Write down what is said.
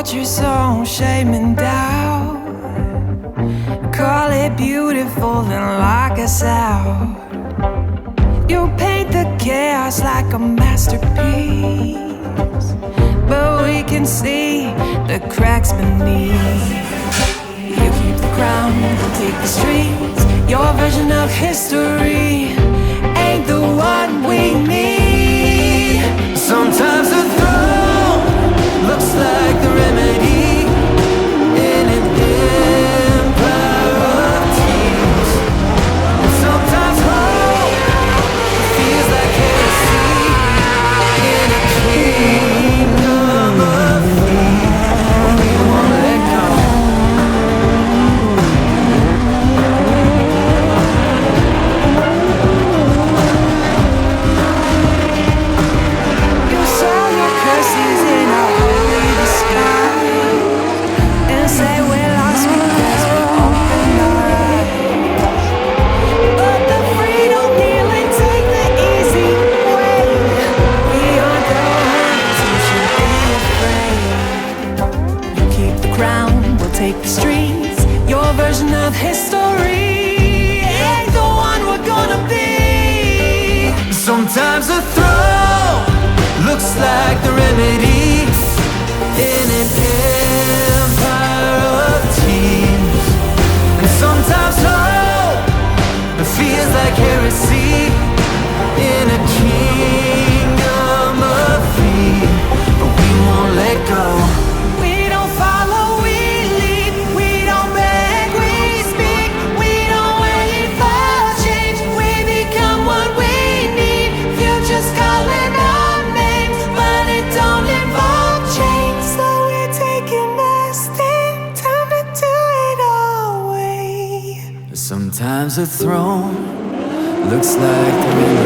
fortress on shame and doubt. Call it beautiful, then lock us out. You paint the chaos like a masterpiece, but we can see the cracks beneath. You keep the crown, we'll take the streets. Your version of history ain't the one we need. Sometimes the throne looks like the remedy in an empire of tears. And sometimes hope feels like heresy in a kingdom of fear. We won't let go. You saw your curses in our holy disguise and say we're lost because we opened our eyes. But the free don't kneel and take the easy way. We aren't the ones who should be afraid. You keep the crown, we'll take the streets. Your version of history ain't the one we're gonna be. Sometimes the throne looks like the remedy in an empire of tears. And sometimes hope feels like heresy in a kingdom of fear. But we won't let go. We don't follow, we lead. We don't beg, we speak. We don't wait for change. We become what we need. Future's calling our names, but it don't involve change. So we're taking a stand, time to do it our way. Sometimes a throne looks like the remedy